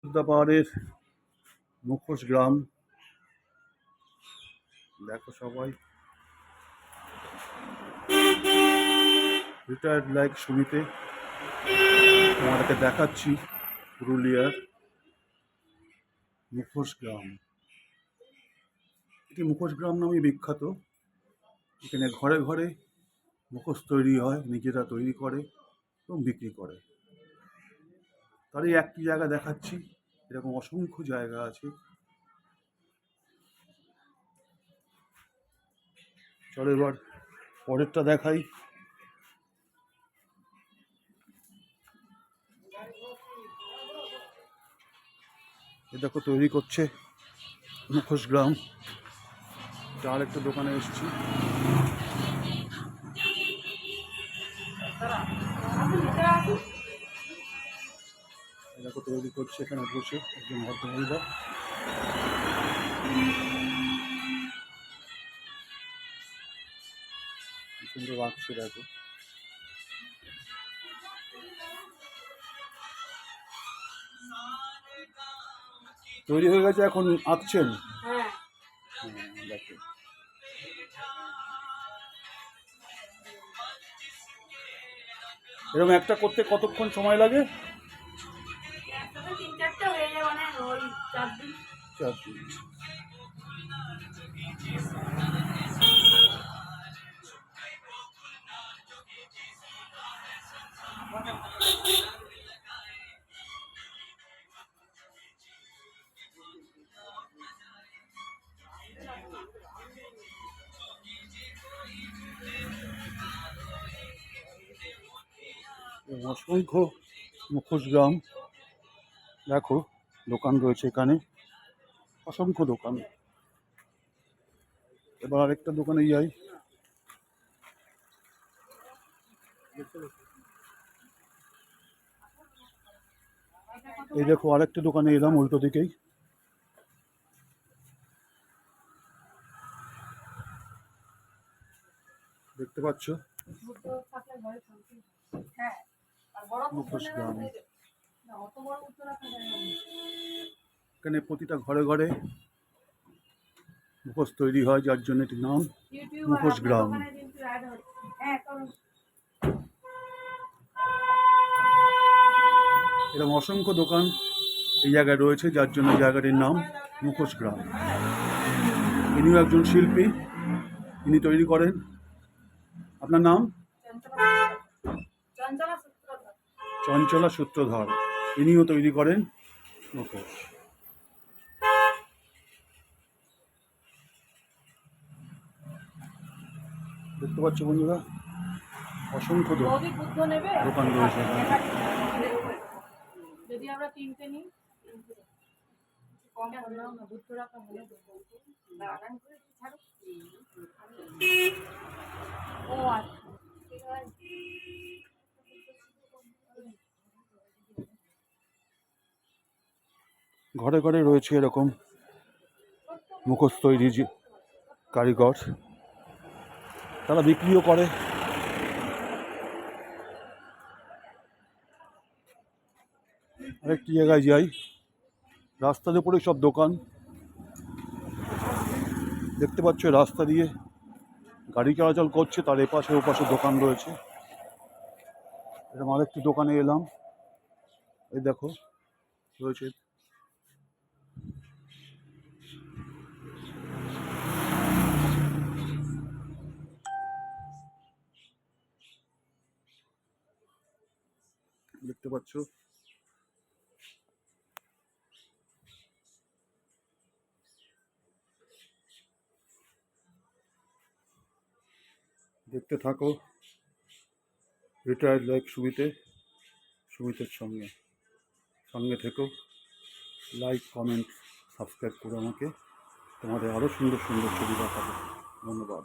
অযোধ্যা পাহাড়ের মুখোশ গ্রাম দেখো সবাই। রিটায়ার্ড লাইক সুমিতে তোমাদেরকে দেখাচ্ছি পুরুলিয়ার মুখোশ গ্রাম। এটি মুখোশ গ্রাম নামে বিখ্যাত। এখানে ঘরে ঘরে মুখোশ তৈরি হয়, নিজেরা তৈরি করে এবং বিক্রি করে। তারই একটি জায়গা দেখাচ্ছি, এরকম অসংখ্য জায়গা আছে। চলো এবার পরেরটা দেখাই। এ দেখো তৈরি করছে মুখোশ গ্রাম। আর একটা দোকানে এসেছি, দেখো তৈরি করছে এখানে বসে একজন ভদ্রমহিলা। সুন্দর আঁকছে দেখো। তৈরি হয়ে গেছে, এখন আঁকছেন। দেখো এরকম একটা করতে কতক্ষণ সময় লাগে? 4 দিন। অসংখ্য মুখোশ গ্রাম দেখো, দোকান রয়েছে এখানে, অসংখ্য দোকান। এবার আরেকটা দোকানে যাই। এই দেখো আরেকটা দোকানে এলাম উল্টো দিকেই। দেখতে পাচ্ছ মুখোশ গ্রাম। এখানে প্রতিটা ঘরে ঘরে মুখোশ তৈরি হয়, যার জন্য এটির নাম মুখোশ গ্রাম। এরকম অসংখ্য দোকান এই জায়গায় রয়েছে, যার জন্য জায়গাটির নাম মুখোশ গ্রাম। ইনিও একজন শিল্পী, ইনি তৈরি করেন। আপনার নাম? চঞ্চলা সূত্রধর। ইনিও তৈরি করেন মুখোশ। দেখতে পাচ্ছ বন্ধুরা, অসংখ্য দোকান রয়েছে। যদি আমরা তিনটে নিই ও আচ্ছা, ঘরে ঘরে রয়েছে এরকম মুখোশ তৈরি কারিগর, তারা বিক্রিও করে। আরেকটি জায়গায় যাই, রাস্তার উপরে সব দোকান দেখতে পাচ্ছ। রাস্তা দিয়ে গাড়ি চলাচল করছে, তার এপাশে ওপাশে দোকান রয়েছে। এরকম আরেকটি দোকানে এলাম, এই দেখো রয়েছে। দেখতে পাচ্ছ দেখতে থাকো রিটায়ার্ড লাইক সুমিতের সঙ্গে থেকো। লাইক, কমেন্ট, সাবস্ক্রাইব করে আমাকে তোমাদের আরও সুন্দর সুন্দর ছবি দেখাবো। ধন্যবাদ।